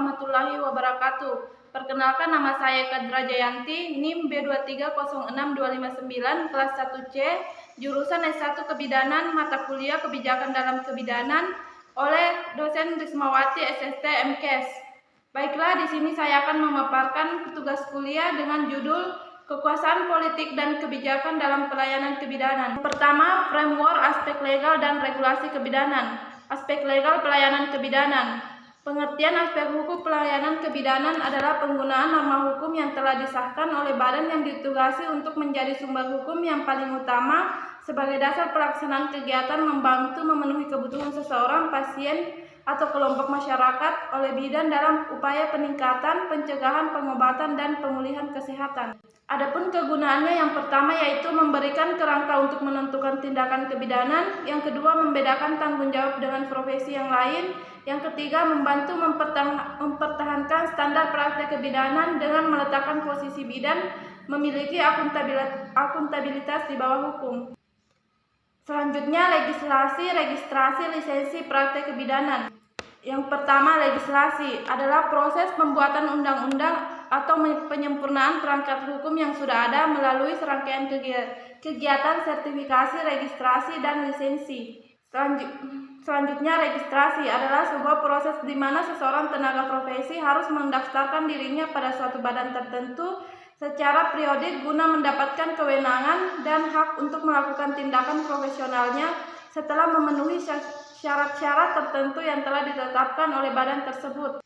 warahmatullahi wabarakatuh. Perkenalkan, nama saya Kadra Jayanti, NIM B2306259, kelas 1C, jurusan S1 Kebidanan, mata kuliah Kebijakan dalam Kebidanan, oleh dosen Rismawati SST MKes. Baiklah, di sini saya akan memaparkan tugas kuliah dengan judul Kekuasaan Politik dan Kebijakan dalam Pelayanan Kebidanan. Pertama, framework aspek legal dan regulasi kebidanan. Aspek legal pelayanan kebidanan. Pengertian aspek hukum pelayanan kebidanan adalah penggunaan norma hukum yang telah disahkan oleh badan yang ditugasi untuk menjadi sumber hukum yang paling utama sebagai dasar pelaksanaan kegiatan membantu memenuhi kebutuhan seseorang, pasien, atau kelompok masyarakat oleh bidan dalam upaya peningkatan, pencegahan, pengobatan, dan pemulihan kesehatan. Adapun kegunaannya, yang pertama yaitu memberikan kerangka untuk menentukan tindakan kebidanan, yang kedua membedakan tanggung jawab dengan profesi yang lain, yang ketiga membantu mempertahankan standar praktek kebidanan dengan meletakkan posisi bidan memiliki akuntabilitas di bawah hukum. Selanjutnya, legislasi, registrasi, lisensi praktek kebidanan. Yang pertama, legislasi adalah proses pembuatan undang-undang atau penyempurnaan perangkat hukum yang sudah ada melalui serangkaian kegiatan sertifikasi, registrasi, dan lisensi. Selanjutnya, registrasi adalah sebuah proses di mana seseorang tenaga profesi harus mendaftarkan dirinya pada suatu badan tertentu secara periodik guna mendapatkan kewenangan dan hak untuk melakukan tindakan profesionalnya setelah memenuhi syarat-syarat tertentu yang telah ditetapkan oleh badan tersebut.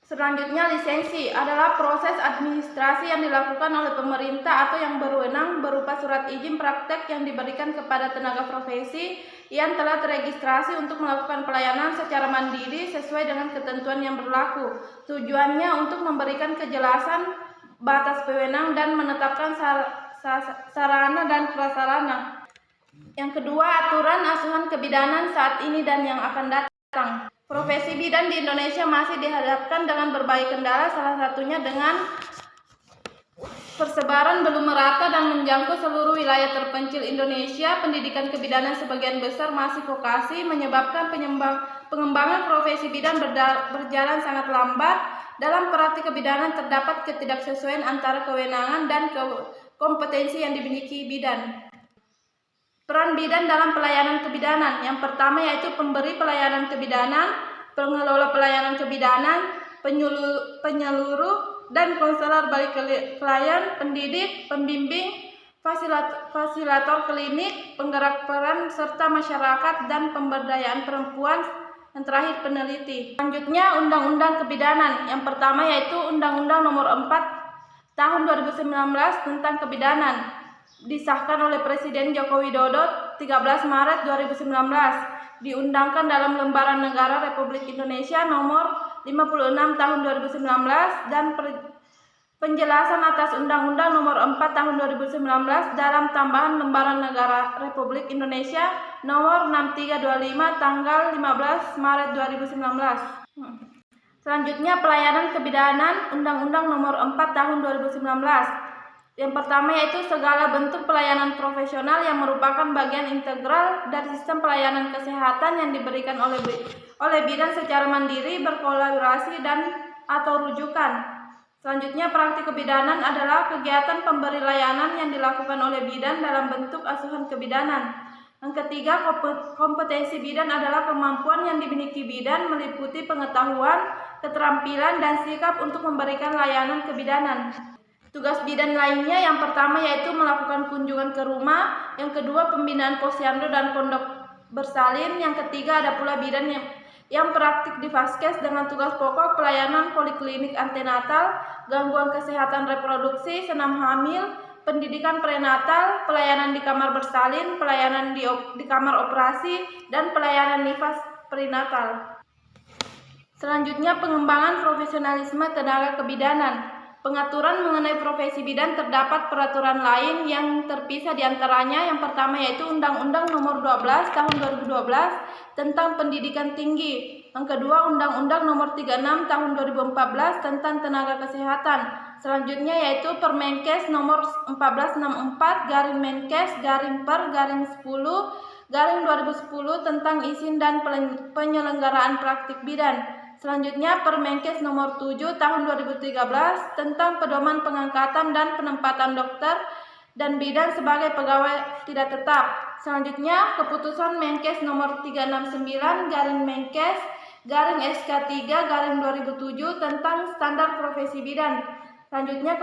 Selanjutnya, lisensi adalah proses administrasi yang dilakukan oleh pemerintah atau yang berwenang berupa surat izin praktek yang diberikan kepada tenaga profesi yang telah teregistrasi untuk melakukan pelayanan secara mandiri sesuai dengan ketentuan yang berlaku. Tujuannya untuk memberikan kejelasan batas wewenang dan menetapkan sarana dan prasarana. Yang kedua, aturan asuhan kebidanan saat ini dan yang akan datang. Profesi bidan di Indonesia masih dihadapkan dengan berbagai kendala, salah satunya dengan persebaran belum merata dan menjangkau seluruh wilayah terpencil Indonesia. Pendidikan kebidanan sebagian besar masih vokasi, menyebabkan pengembangan profesi bidan berjalan sangat lambat. Dalam praktik kebidanan terdapat ketidaksesuaian antara kewenangan dan kompetensi yang dimiliki bidan. Peran bidan dalam pelayanan kebidanan. Yang pertama yaitu pemberi pelayanan kebidanan, pengelola pelayanan kebidanan, penyeluruh dan konselor bagi klien, pendidik, pembimbing, fasilitator klinik, penggerak peran serta masyarakat, dan pemberdayaan perempuan, yang terakhir peneliti. Selanjutnya, Undang-Undang Kebidanan. Yang pertama yaitu Undang-Undang Nomor 4 Tahun 2019 tentang Kebidanan, disahkan oleh Presiden Joko Widodo 13 Maret 2019, diundangkan dalam Lembaran Negara Republik Indonesia Nomor 56 Tahun 2019, dan penjelasan atas Undang-Undang Nomor 4 Tahun 2019 dalam tambahan Lembaran Negara Republik Indonesia Nomor 6325 tanggal 15 Maret 2019. Selanjutnya, pelayanan kebidanan, Undang-Undang Nomor 4 Tahun 2019. Yang pertama yaitu segala bentuk pelayanan profesional yang merupakan bagian integral dari sistem pelayanan kesehatan yang diberikan oleh bidan secara mandiri, berkolaborasi, dan atau rujukan. Selanjutnya, praktik kebidanan adalah kegiatan pemberi layanan yang dilakukan oleh bidan dalam bentuk asuhan kebidanan. Yang ketiga, kompetensi bidan adalah kemampuan yang dimiliki bidan meliputi pengetahuan, keterampilan, dan sikap untuk memberikan layanan kebidanan. Tugas bidan lainnya yang pertama yaitu melakukan kunjungan ke rumah, yang kedua pembinaan posyandu dan pondok bersalin, yang ketiga ada pula bidan yang praktik di Vaskes dengan tugas pokok pelayanan poliklinik antenatal, gangguan kesehatan reproduksi, senam hamil, pendidikan prenatal, pelayanan di kamar bersalin, pelayanan di kamar operasi, dan pelayanan nifas perinatal. Selanjutnya, pengembangan profesionalisme tenaga kebidanan. Pengaturan mengenai profesi bidan terdapat peraturan lain yang terpisah diantaranya. Yang pertama yaitu Undang-Undang Nomor 12 Tahun 2012 tentang Pendidikan Tinggi. Yang kedua, Undang-Undang Nomor 36 Tahun 2014 tentang Tenaga Kesehatan. Selanjutnya yaitu Permenkes Nomor 1464/Menkes/Per/10/2010 tentang izin dan penyelenggaraan praktik bidan. Selanjutnya Permenkes nomor 7 tahun 2013 tentang pedoman pengangkatan dan penempatan dokter dan bidan sebagai pegawai tidak tetap. Selanjutnya Keputusan Menkes nomor 369/Menkes/SK3/2007 tentang standar profesi bidan. Selanjutnya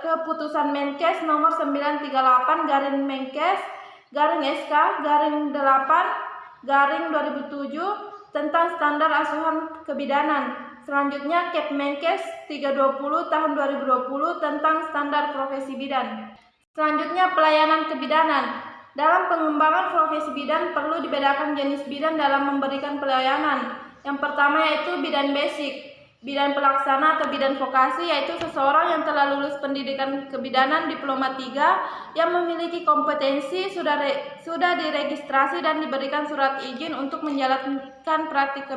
Keputusan Menkes nomor 938/SK/8/2007 tentang standar asuhan kebidanan. Selanjutnya Kepmenkes 320 tahun 2020 tentang standar profesi bidan. Selanjutnya pelayanan kebidanan. Dalam pengembangan profesi bidan perlu dibedakan jenis bidan dalam memberikan pelayanan. Yang pertama yaitu bidan basic. Bidan pelaksana atau bidan vokasi yaitu seseorang yang telah lulus pendidikan kebidanan diploma 3 yang memiliki kompetensi, sudah diregistrasi dan diberikan surat izin untuk menjalankan praktik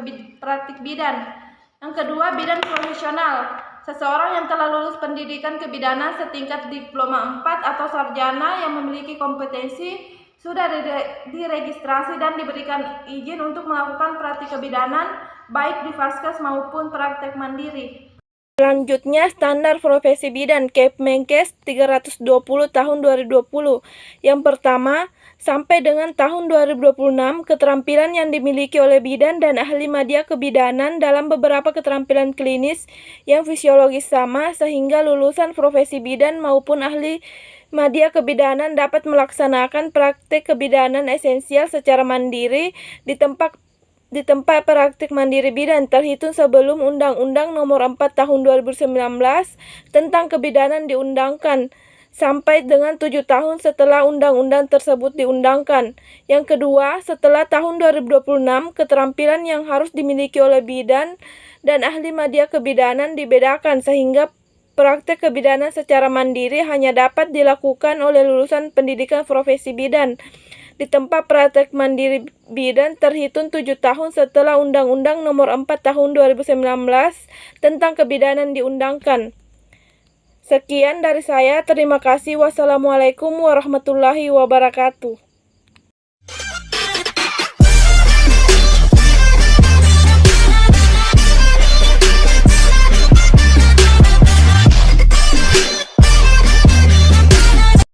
bidan. Yang kedua, bidan profesional. Seseorang yang telah lulus pendidikan kebidanan setingkat diploma 4 atau sarjana yang memiliki kompetensi, sudah diregistrasi dan diberikan izin untuk melakukan praktik kebidanan baik di Vaskes maupun praktek mandiri. Selanjutnya standar profesi bidan Kepmenkes 320 tahun 2020. Yang pertama, sampai dengan tahun 2026, keterampilan yang dimiliki oleh bidan dan ahli media kebidanan dalam beberapa keterampilan klinis yang fisiologis sama sehingga lulusan profesi bidan maupun ahli media kebidanan dapat melaksanakan praktek kebidanan esensial secara mandiri di tempat praktik mandiri bidan terhitung sebelum Undang-Undang Nomor 4 Tahun 2019 tentang kebidanan diundangkan sampai dengan 7 tahun setelah undang-undang tersebut diundangkan. Yang kedua, setelah tahun 2026, keterampilan yang harus dimiliki oleh bidan dan ahli media kebidanan dibedakan sehingga praktek kebidanan secara mandiri hanya dapat dilakukan oleh lulusan pendidikan profesi bidan di tempat praktek mandiri bidan terhitung 7 tahun setelah Undang-Undang Nomor 4 Tahun 2019 tentang kebidanan diundangkan. Sekian dari saya, terima kasih. Wassalamualaikum warahmatullahi wabarakatuh.